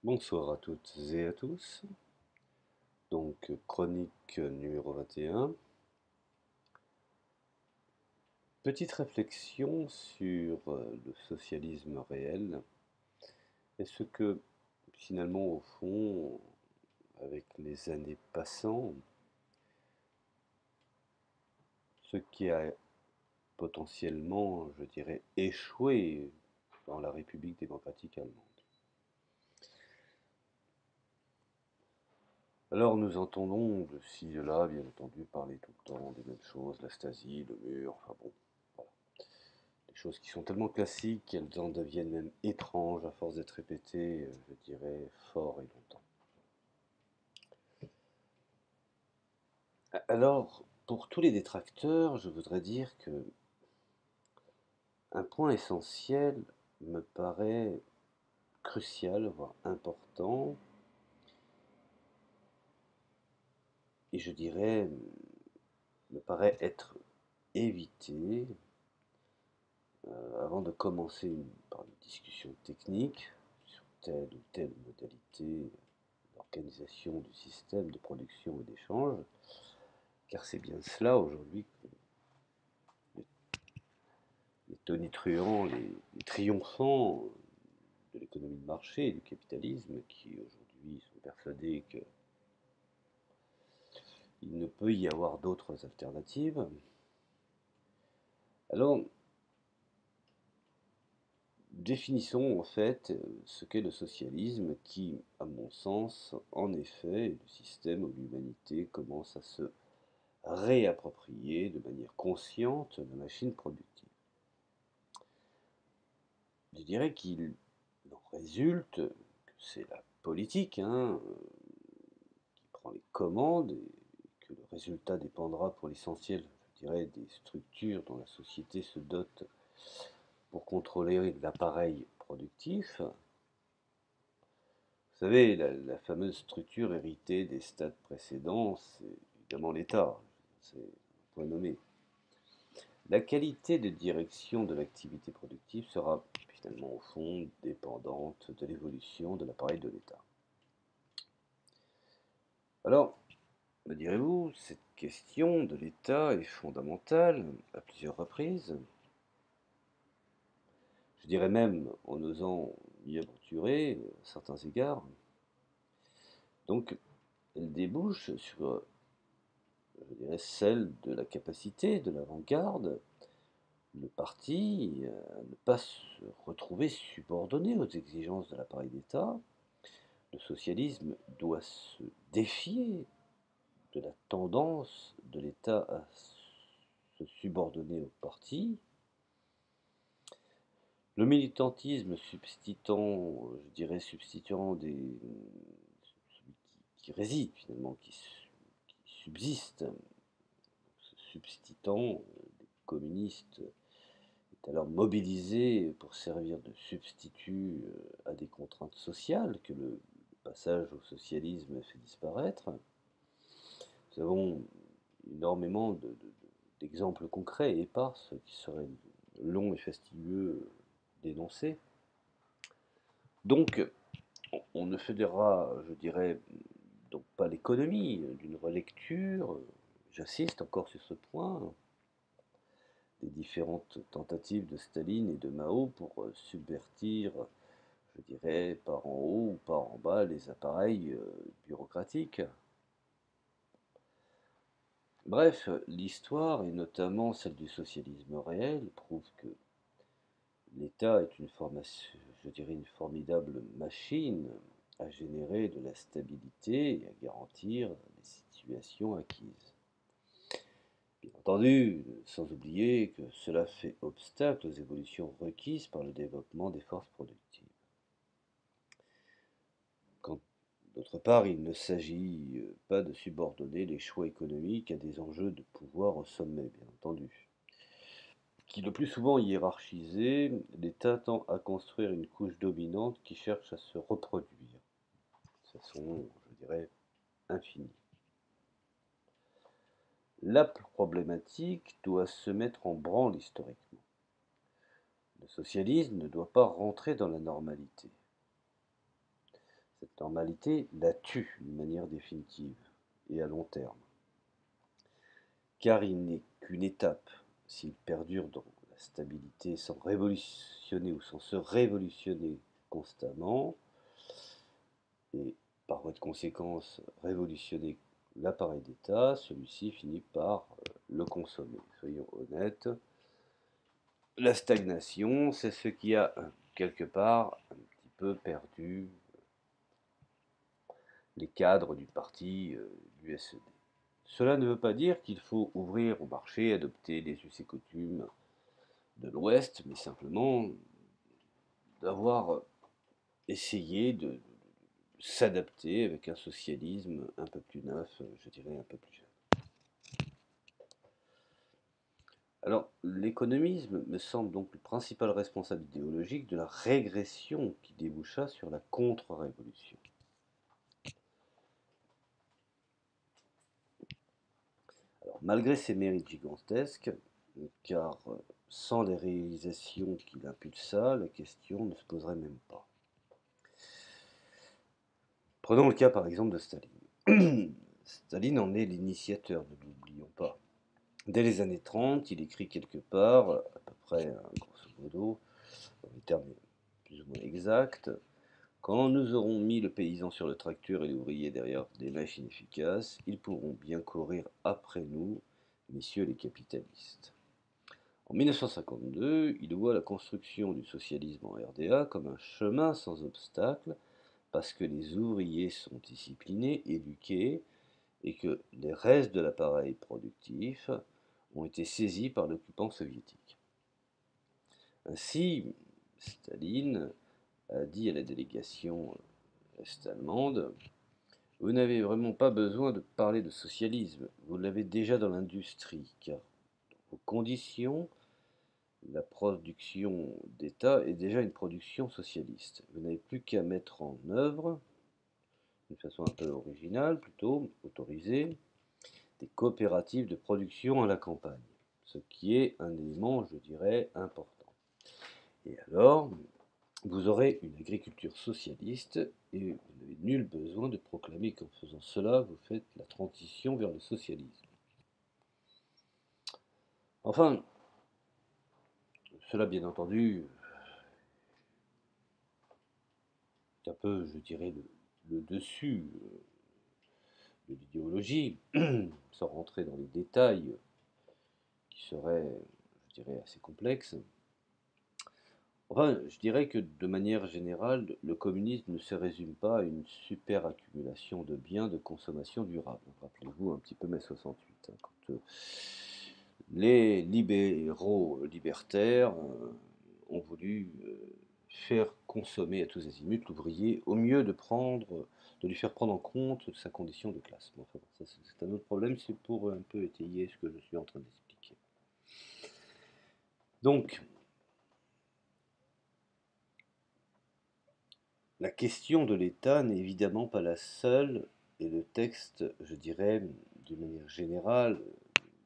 Bonsoir à toutes et à tous. Donc, chronique numéro 21. Petite réflexion sur le socialisme réel. Est-ce que, finalement, au fond, avec les années passant, ce qui a potentiellement, je dirais, échoué dans la République démocratique allemande? Alors nous entendons de ci, de là, bien entendu, parler tout le temps des mêmes choses, la Stasi, le mur, enfin bon, voilà. Des choses qui sont tellement classiques qu'elles en deviennent même étranges à force d'être répétées, je dirais, fort et longtemps. Alors, pour tous les détracteurs, je voudrais dire que un point essentiel me paraît crucial, voire important, et je dirais me paraît être évité avant de commencer par une discussion technique sur telle ou telle modalité d'organisation du système de production et d'échange, car c'est bien cela aujourd'hui, les tonitruants, les triomphants de l'économie de marché et du capitalisme, qui aujourd'hui sont persuadés qu'il ne peut y avoir d'autres alternatives. Alors, définissons en fait ce qu'est le socialisme qui, à mon sens, en effet, est le système où l'humanité commence à se réapproprier de manière consciente la machine productive. Je dirais qu'il en résulte que c'est la politique qui prend les commandes et que le résultat dépendra pour l'essentiel, je dirais, des structures dont la société se dote pour contrôler l'appareil productif. Vous savez, la fameuse structure héritée des stades précédents, c'est évidemment l'État, c'est un point nommé. La qualité de direction de l'activité productive sera finalement au fond dépendante de l'évolution de l'appareil de l'État. Alors, me direz-vous, cette question de l'État est fondamentale à plusieurs reprises. Je dirais même en osant y aventurer à certains égards. Donc, elle débouche sur, je dirais, celle de la capacité de l'avant-garde, le parti, à ne pas se retrouver subordonné aux exigences de l'appareil d'État. Le socialisme doit se défier de la tendance de l'État à se subordonner au parti. Le militantisme substituant celui qui réside finalement, qui subsiste, substituant des communistes est alors mobilisé pour servir de substitut à des contraintes sociales que le passage au socialisme fait disparaître. Nous avons énormément d'exemples concrets et épars qui seraient longs et fastidieux d'énoncer. Donc, on ne fera, je dirais, donc pas l'économie d'une relecture, j'insiste encore sur ce point, des différentes tentatives de Staline et de Mao pour subvertir, je dirais, par en haut ou par en bas les appareils bureaucratiques. Bref, l'histoire, et notamment celle du socialisme réel, prouve que l'État est je dirais une formidable machine à générer de la stabilité et à garantir les situations acquises. Bien entendu, sans oublier que cela fait obstacle aux évolutions requises par le développement des forces productives. Quand, d'autre part, il ne s'agit pas de subordonner les choix économiques à des enjeux de pouvoir au sommet, bien entendu. Qui le plus souvent hiérarchisé, l'État tend à construire une couche dominante qui cherche à se reproduire, de façon, je dirais, infinie. La problématique doit se mettre en branle historiquement. Le socialisme ne doit pas rentrer dans la normalité. cette normalité la tue d'une manière définitive et à long terme. Car il n'est qu'une étape s'il perdure dans la stabilité sans révolutionner ou sans se révolutionner constamment, et par voie de conséquence révolutionner l'appareil d'État, celui-ci finit par le consommer. Soyons honnêtes, la stagnation, c'est ce qui a quelque part un petit peu perdu les cadres du parti du SED. Cela ne veut pas dire qu'il faut ouvrir au marché, adopter les us et coutumes de l'Ouest, mais simplement d'avoir essayé de s'adapter avec un socialisme un peu plus neuf, je dirais un peu plus jeune. Alors, l'économisme me semble donc le principal responsable idéologique de la régression qui déboucha sur la contre-révolution. Alors, malgré ses mérites gigantesques, car sans les réalisations qu'il impulsa, la question ne se poserait même pas. Prenons le cas par exemple de Staline. Staline en est l'initiateur, ne l'oublions pas. Dès les années 30, il écrit quelque part, à peu près, grosso modo, dans les termes plus ou moins exacts, quand nous aurons mis le paysan sur le tracteur et l'ouvrier derrière des machines efficaces, ils pourront bien courir après nous, messieurs les capitalistes. En 1952, il voit la construction du socialisme en RDA comme un chemin sans obstacle, parce que les ouvriers sont disciplinés, éduqués, et que les restes de l'appareil productif ont été saisis par l'occupant soviétique. Ainsi, Staline a dit à la délégation est-allemande: vous n'avez vraiment pas besoin de parler de socialisme, vous l'avez déjà dans l'industrie, car vos conditions, la production d'État est déjà une production socialiste. Vous n'avez plus qu'à mettre en œuvre, d'une façon un peu originale, plutôt autorisée, des coopératives de production à la campagne, ce qui est un élément, je dirais, important. Et alors, vous aurez une agriculture socialiste et vous n'avez nul besoin de proclamer qu'en faisant cela, vous faites la transition vers le socialisme. Enfin, cela bien entendu, c'est un peu, je dirais, le dessus de l'idéologie, sans rentrer dans les détails qui seraient, je dirais, assez complexes. Enfin, je dirais que de manière générale, le communisme ne se résume pas à une super accumulation de biens de consommation durable. Rappelez-vous un petit peu mai 68, hein, quand les libéraux libertaires ont voulu faire consommer à tous azimuts l'ouvrier, au mieux de lui faire prendre en compte sa condition de classe. Bon, enfin, ça c'est un autre problème, c'est pour un peu étayer ce que je suis en train d'expliquer. Donc, la question de l'État n'est évidemment pas la seule, et le texte, je dirais, d'une manière générale,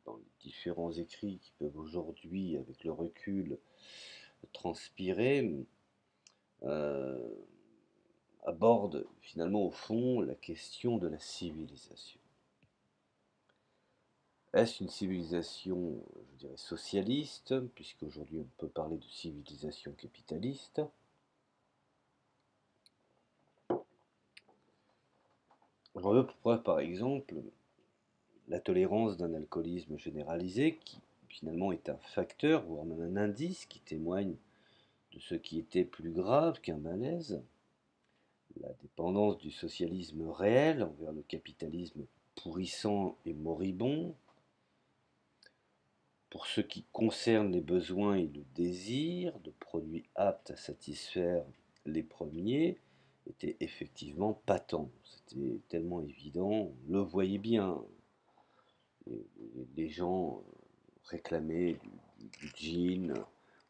dans les différents écrits qui peuvent aujourd'hui, avec le recul, transpirer, aborde finalement au fond la question de la civilisation. Est-ce une civilisation, je dirais, socialiste, puisqu'aujourd'hui on peut parler de civilisation capitaliste? J'en veux pour preuve par exemple la tolérance d'un alcoolisme généralisé qui finalement est un facteur, voire même un indice qui témoigne de ce qui était plus grave qu'un malaise, la dépendance du socialisme réel envers le capitalisme pourrissant et moribond. Pour ce qui concerne les besoins et le désir de produits aptes à satisfaire les premiers, était effectivement patent. C'était tellement évident, on le voyait bien. Les gens réclamaient du jean,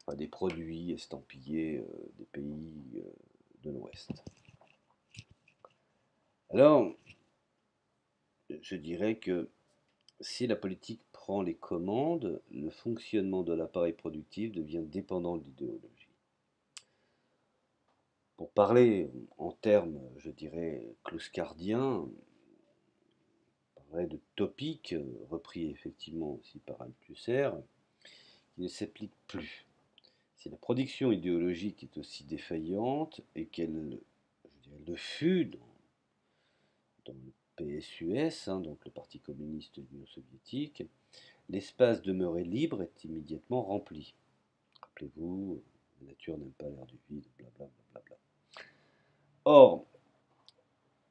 enfin, des produits estampillés des pays de l'Ouest. Alors, je dirais que si la politique prend les commandes, le fonctionnement de l'appareil productif devient dépendant de l'idéologie. Pour parler en termes, je dirais, clouscardiens, on parlerait de topic, repris effectivement aussi par Althusser, qui ne s'applique plus. Si la production idéologique est aussi défaillante et qu'elle, je dirais, le fut dans le PSUS, donc le Parti communiste de l'Union soviétique, l'espace demeuré libre est immédiatement rempli. Rappelez-vous, la nature n'aime pas l'air du vide, blablabla. Bla bla bla. Or,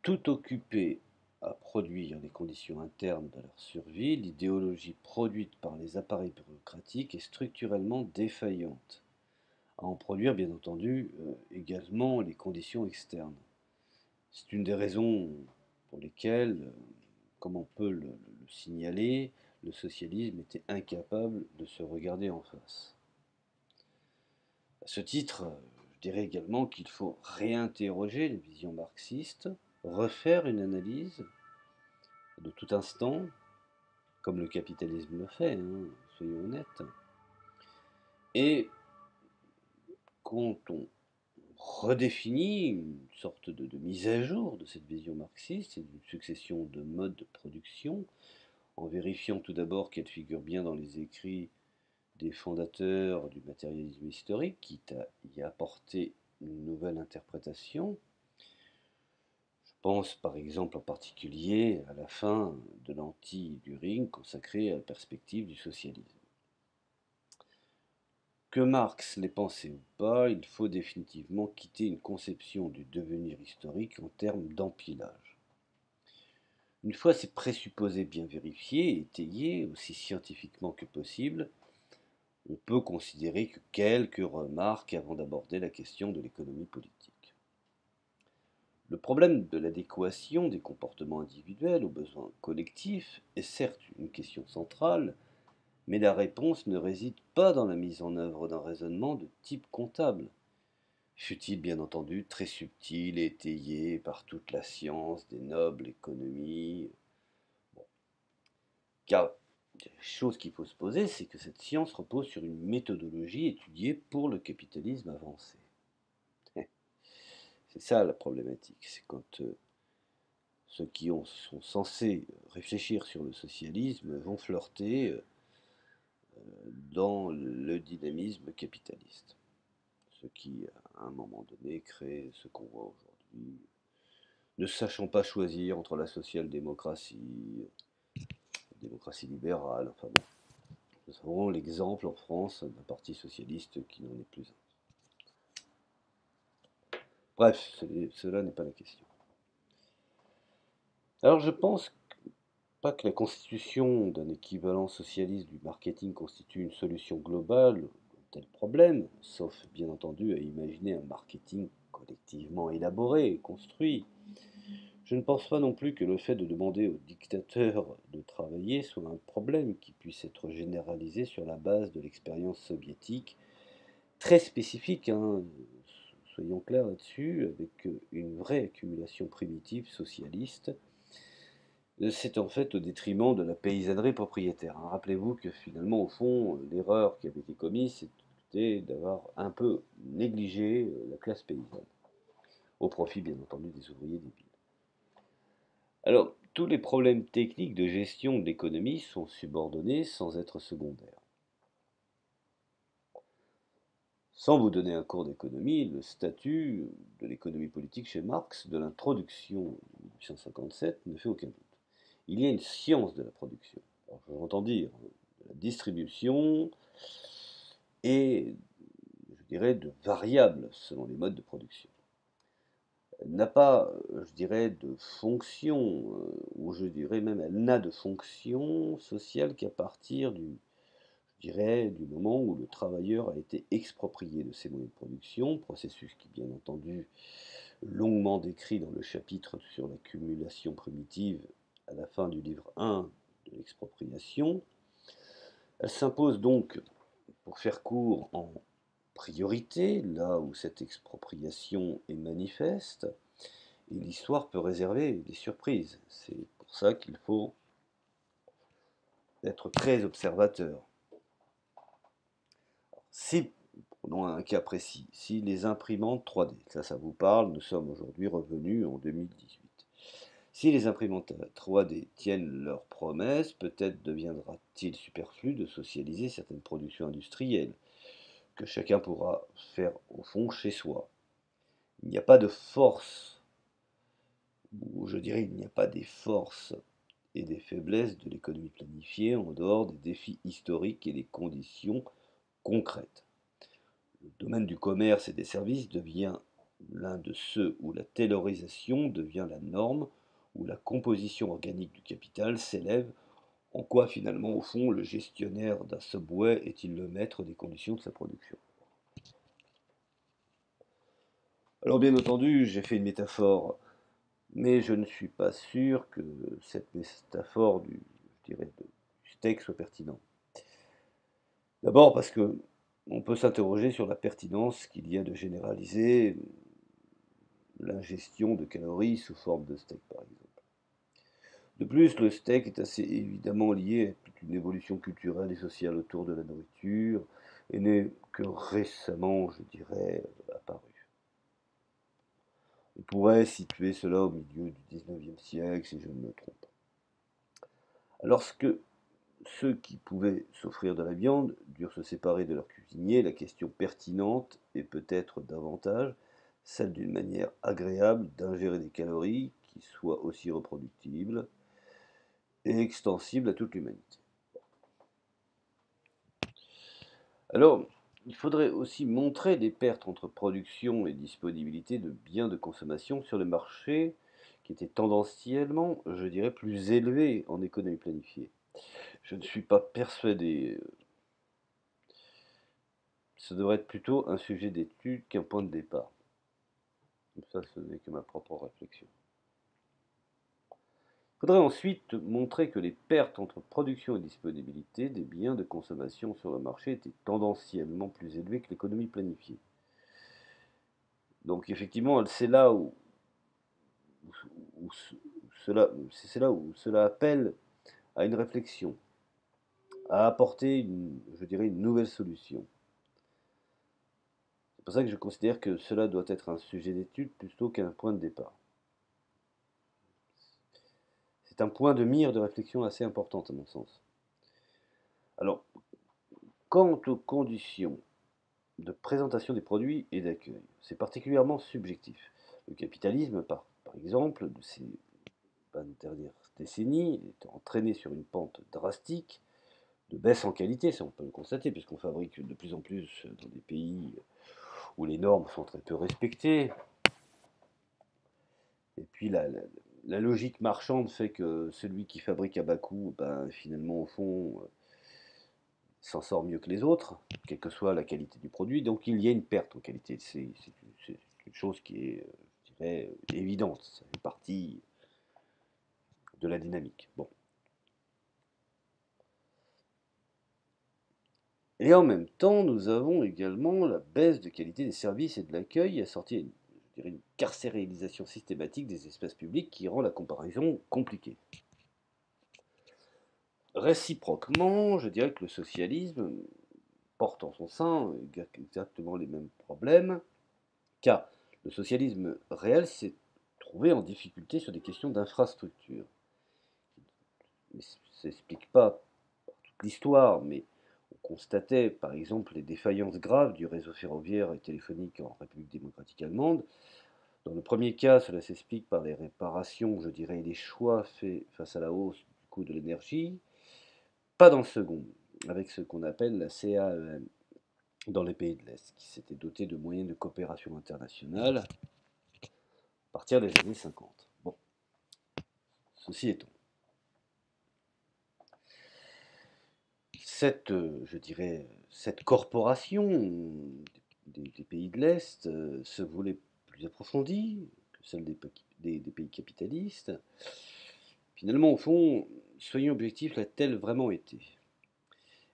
tout occupé à produire les conditions internes de leur survie, l'idéologie produite par les appareils bureaucratiques est structurellement défaillante. À en produire, bien entendu, également les conditions externes. C'est une des raisons pour lesquelles, comme on peut le signaler, le socialisme était incapable de se regarder en face. À ce titre, je dirais également qu'il faut réinterroger les visions marxistes, refaire une analyse de tout instant, comme le capitalisme le fait, soyons honnêtes. Et quand on redéfinit une sorte de mise à jour de cette vision marxiste et d'une succession de modes de production, en vérifiant tout d'abord qu'elle figure bien dans les écrits des fondateurs du matérialisme historique, quitte à y apporter une nouvelle interprétation. Je pense par exemple en particulier à la fin de l'anti-Düring consacrée à la perspective du socialisme. Que Marx l'ait pensé ou pas, il faut définitivement quitter une conception du devenir historique en termes d'empilage. Une fois ces présupposés bien vérifiés et étayés, aussi scientifiquement que possible, on peut considérer que quelques remarques avant d'aborder la question de l'économie politique. Le problème de l'adéquation des comportements individuels aux besoins collectifs est certes une question centrale, mais la réponse ne réside pas dans la mise en œuvre d'un raisonnement de type comptable, fut-il bien entendu très subtil et étayé par toute la science des nobles économies. Bon. Car la chose qu'il faut se poser, c'est que cette science repose sur une méthodologie étudiée pour le capitalisme avancé. C'est ça la problématique, c'est quand ceux qui sont censés réfléchir sur le socialisme vont flirter dans le dynamisme capitaliste. Ce qui, à un moment donné, crée ce qu'on voit aujourd'hui, ne sachant pas choisir entre la social-démocratie, la démocratie libérale, enfin bon. Nous avons l'exemple en France d'un parti socialiste qui n'en est plus un. Bref, cela n'est pas la question. Alors je pense pas que la constitution d'un équivalent socialiste du marketing constitue une solution globale à tel problème, sauf bien entendu à imaginer un marketing collectivement élaboré et construit. Je ne pense pas non plus que le fait de demander aux dictateurs de travailler soit un problème qui puisse être généralisé sur la base de l'expérience soviétique, très spécifique, soyons clairs là-dessus, avec une vraie accumulation primitive socialiste. C'est en fait au détriment de la paysannerie propriétaire. Rappelez-vous que finalement, au fond, l'erreur qui avait été commise, c'était d'avoir un peu négligé la classe paysanne, au profit bien entendu des ouvriers des villes. Alors, tous les problèmes techniques de gestion de l'économie sont subordonnés sans être secondaires. Sans vous donner un cours d'économie, le statut de l'économie politique chez Marx, de l'introduction en 1857, ne fait aucun doute. Il y a une science de la production. Alors, j'entends dire de la distribution et, je dirais, de variables selon les modes de production. Elle n'a pas, je dirais, de fonction, ou je dirais même, elle n'a de fonction sociale qu'à partir je dirais, du moment où le travailleur a été exproprié de ses moyens de production, processus qui, bien entendu, longuement décrit dans le chapitre sur l'accumulation primitive à la fin du livre 1 de l'expropriation. Elle s'impose donc, pour faire court, en priorité, là où cette expropriation est manifeste, et l'histoire peut réserver des surprises. C'est pour ça qu'il faut être très observateur. Si, Prenons un cas précis. Si les imprimantes 3D, ça vous parle, nous sommes aujourd'hui revenus en 2018. Si les imprimantes 3D tiennent leurs promesses, peut-être deviendra-t-il superflu de socialiser certaines productions industrielles, que chacun pourra faire au fond chez soi. Il n'y a pas de force, ou je dirais il n'y a pas des forces et des faiblesses de l'économie planifiée en dehors des défis historiques et des conditions concrètes. Le domaine du commerce et des services devient l'un de ceux où la taylorisation devient la norme, où la composition organique du capital s'élève. En quoi finalement, au fond, le gestionnaire d'un Subway est-il le maître des conditions de sa production? Alors bien entendu, j'ai fait une métaphore, mais je ne suis pas sûr que cette métaphore je dirais, du steak soit pertinente. D'abord parce que on peut s'interroger sur la pertinence qu'il y a de généraliser l'ingestion de calories sous forme de steak, par exemple. De plus, le steak est assez évidemment lié à toute une évolution culturelle et sociale autour de la nourriture, et n'est que récemment, je dirais, apparu. On pourrait situer cela au milieu du XIXe siècle, si je ne me trompe. Lorsque ceux qui pouvaient s'offrir de la viande durent se séparer de leur cuisinier, la question pertinente est peut-être davantage celle d'une manière agréable d'ingérer des calories qui soient aussi reproductibles et extensibles à toute l'humanité. Alors, il faudrait aussi montrer des pertes entre production et disponibilité de biens de consommation sur le marché qui étaient tendanciellement, je dirais, plus élevés en économie planifiée. Je ne suis pas persuadé. Ce devrait être plutôt un sujet d'étude qu'un point de départ. Ça, ce n'est que ma propre réflexion. Il faudrait ensuite montrer que les pertes entre production et disponibilité des biens de consommation sur le marché étaient tendanciellement plus élevées que l'économie planifiée. Donc effectivement, c'est là où cela appelle à une réflexion, à apporter je dirais, une nouvelle solution. C'est pour ça que je considère que cela doit être un sujet d'étude plutôt qu'un point de départ. C'est un point de mire de réflexion assez important à mon sens. Alors, quant aux conditions de présentation des produits et d'accueil, c'est particulièrement subjectif. Le capitalisme, par exemple, de ces 20 dernières décennies, est entraîné sur une pente drastique de baisse en qualité, ça on peut le constater, puisqu'on fabrique de plus en plus dans des pays où les normes sont très peu respectées. Et puis la logique marchande fait que celui qui fabrique à bas coût, ben, finalement au fond, s'en sort mieux que les autres, quelle que soit la qualité du produit. Donc il y a une perte en qualité. C'est une chose qui est, je dirais, évidente. Ça fait partie de la dynamique. Bon. Et en même temps, nous avons également la baisse de qualité des services et de l'accueil assortie, je dirais, une carcéralisation systématique des espaces publics qui rend la comparaison compliquée. Réciproquement, je dirais que le socialisme porte en son sein exactement les mêmes problèmes, car le socialisme réel s'est trouvé en difficulté sur des questions d'infrastructure. Ça ne s'explique pas par toute l'histoire, mais on constatait par exemple les défaillances graves du réseau ferroviaire et téléphonique en République démocratique allemande. Dans le premier cas, cela s'explique par les réparations, je dirais, et les choix faits face à la hausse du coût de l'énergie. Pas dans le second, avec ce qu'on appelle la CAEM dans les pays de l'Est, qui s'était doté de moyens de coopération internationale à partir des années 50. Bon, ceci étant, je dirais, cette corporation des pays de l'Est se voulait plus approfondie que celle des pays capitalistes. Finalement, au fond, soyons objectifs, l'a-t-elle vraiment été?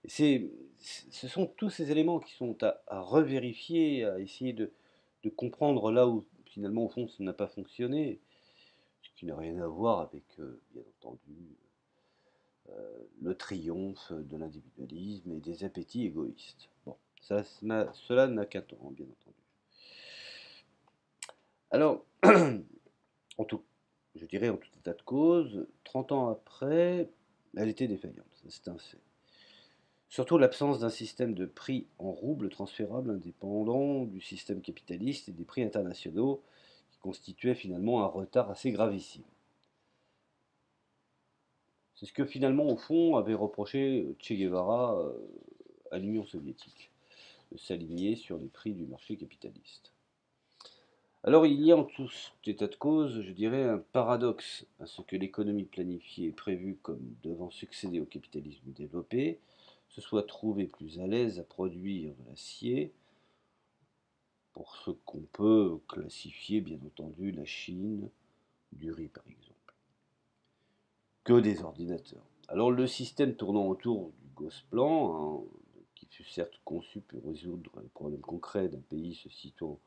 Ce sont tous ces éléments qui sont à revérifier, à essayer de comprendre là où finalement, au fond, ça n'a pas fonctionné, ce qui n'a rien à voir avec, bien entendu, le triomphe de l'individualisme et des appétits égoïstes. Bon. Cela n'a qu'un temps, hein, bien entendu. Alors, en tout, je dirais en tout état de cause, 30 ans après, elle était défaillante, c'est un fait. Surtout l'absence d'un système de prix en roubles transférables indépendant du système capitaliste et des prix internationaux qui constituait finalement un retard assez gravissime. C'est ce que finalement, au fond, avait reproché Che Guevara à l'Union soviétique, de s'aligner sur les prix du marché capitaliste. Alors il y a en tout état de cause, je dirais, un paradoxe à ce que l'économie planifiée et prévue comme devant succéder au capitalisme développé se soit trouvée plus à l'aise à produire de l'acier, pour ce qu'on peut classifier bien entendu la Chine, du riz par exemple, que des ordinateurs. Alors le système tournant autour du Gosplan, hein, qui fut certes conçu pour résoudre les problèmes concrets d'un pays se situant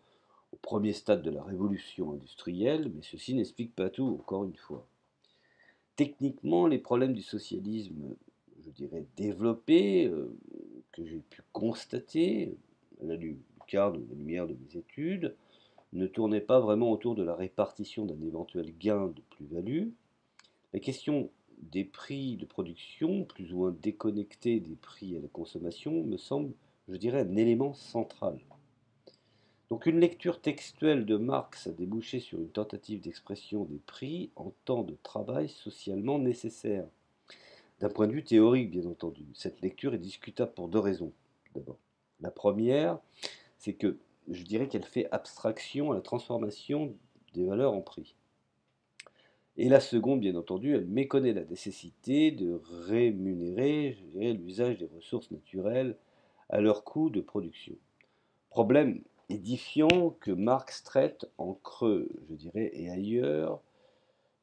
au premier stade de la révolution industrielle, mais ceci n'explique pas tout, encore une fois. Techniquement, les problèmes du socialisme, je dirais développé, que j'ai pu constater à la lumière de mes études, ne tournaient pas vraiment autour de la répartition d'un éventuel gain de plus-value. La question des prix de production, plus ou moins déconnectés des prix à la consommation, me semble, je dirais, un élément central. Donc une lecture textuelle de Marx a débouché sur une tentative d'expression des prix en temps de travail socialement nécessaire. D'un point de vue théorique, bien entendu, cette lecture est discutable pour deux raisons. D'abord, la première, c'est que je dirais qu'elle fait abstraction à la transformation des valeurs en prix. Et la seconde, bien entendu, elle méconnaît la nécessité de rémunérer, je dirais, l'usage des ressources naturelles à leur coût de production. Problème édifiant que Marx traite en creux, je dirais, et ailleurs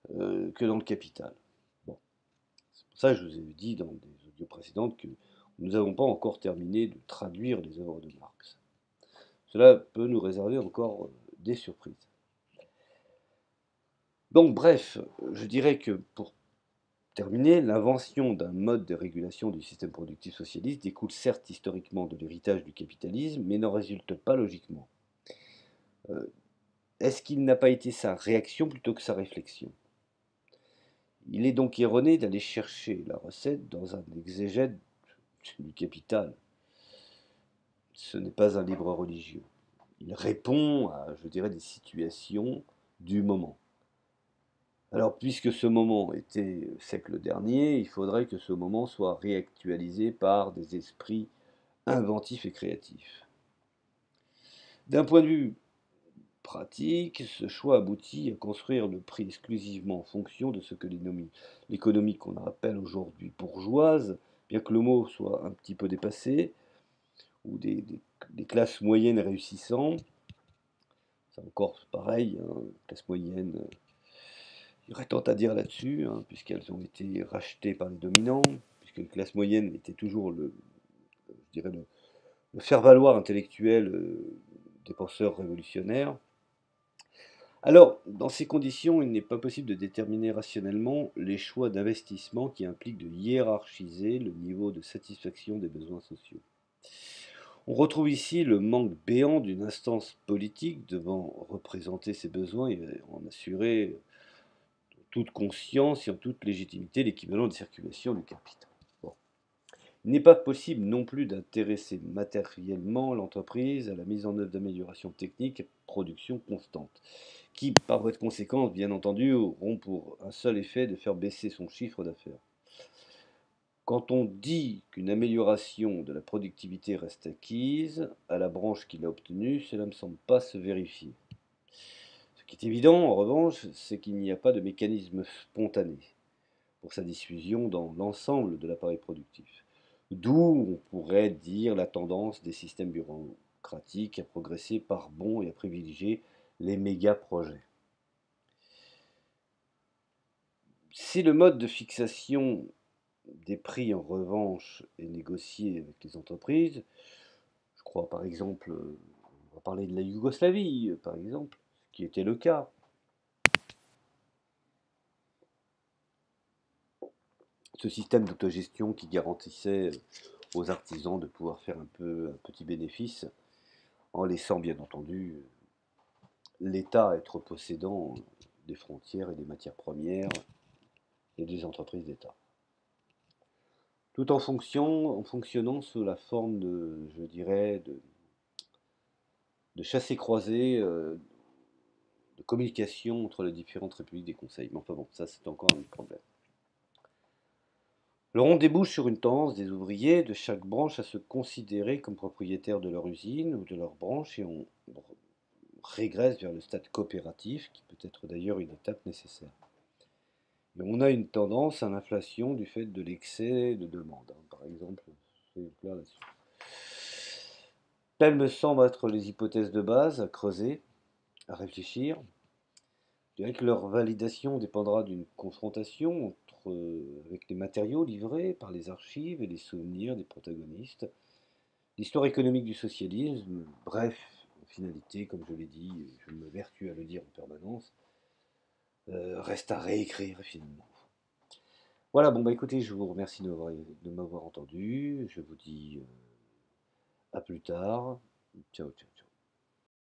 que dans le Capital. Bon, c'est pour ça que je vous ai dit dans des audios précédentes que nous n'avons pas encore terminé de traduire les œuvres de Marx. Cela peut nous réserver encore des surprises. Donc bref, je dirais que pour terminer, l'invention d'un mode de régulation du système productif socialiste découle certes historiquement de l'héritage du capitalisme, mais n'en résulte pas logiquement. Euh, Est-ce qu'il n'a pas été sa réaction plutôt que sa réflexion? Il est donc erroné d'aller chercher la recette dans un exégète du Capital. Ce n'est pas un livre religieux. Il répond à, je dirais, des situations du moment. Alors, puisque ce moment était siècle dernier, il faudrait que ce moment soit réactualisé par des esprits inventifs et créatifs. D'un point de vue pratique, ce choix aboutit à construire le prix exclusivement en fonction de ce que l'économie qu'on appelle aujourd'hui bourgeoise, bien que le mot soit un petit peu dépassé, ou des classes moyennes réussissant, c'est encore pareil, hein, classe moyenne, il y aurait tant à dire là-dessus, hein, puisqu'elles ont été rachetées par les dominants, puisque les classes moyennes étaient toujours je dirais le faire-valoir intellectuel des penseurs révolutionnaires. Alors, dans ces conditions, il n'est pas possible de déterminer rationnellement les choix d'investissement qui impliquent de hiérarchiser le niveau de satisfaction des besoins sociaux. On retrouve ici le manque béant d'une instance politique devant représenter ces besoins et en assurer en toute conscience et en toute légitimité l'équivalent de circulation du capital. Bon. Il n'est pas possible non plus d'intéresser matériellement l'entreprise à la mise en œuvre d'améliorations techniques et production constante, qui, par voie de conséquence, bien entendu, auront pour un seul effet de faire baisser son chiffre d'affaires. Quand on dit qu'une amélioration de la productivité reste acquise à la branche qui l'a obtenue, cela ne me semble pas se vérifier. Ce qui est évident, en revanche, c'est qu'il n'y a pas de mécanisme spontané pour sa diffusion dans l'ensemble de l'appareil productif. D'où on pourrait dire la tendance des systèmes bureaucratiques à progresser par bonds et à privilégier les méga-projets. Si le mode de fixation des prix, en revanche, est négocié avec les entreprises, je crois par exemple, on va parler de la Yougoslavie, par exemple, ce qui était le cas. Ce système d'autogestion qui garantissait aux artisans de pouvoir faire un petit bénéfice en laissant bien entendu l'État être possédant des frontières et des matières premières et des entreprises d'État. Tout en fonctionnant sous la forme de, je dirais, de chassé-croisé, de communication entre les différentes républiques des conseils. Mais enfin bon, ça c'est encore un autre problème. Le rond débouche sur une tendance des ouvriers de chaque branche à se considérer comme propriétaires de leur usine ou de leur branche et on régresse vers le stade coopératif, qui peut être d'ailleurs une étape nécessaire. Et on a une tendance à l'inflation du fait de l'excès de demande, hein. Par exemple, c'est clair là-dessus. Telles me semblent être les hypothèses de base à creuser, à réfléchir. Je dirais que leur validation dépendra d'une confrontation avec les matériaux livrés par les archives et les souvenirs des protagonistes. L'histoire économique du socialisme, bref, en finalité, comme je l'ai dit, je me vertue à le dire en permanence, reste à réécrire finalement. Voilà, bon bah écoutez, je vous remercie de m'avoir entendu. Je vous dis à plus tard. Ciao, ciao, ciao.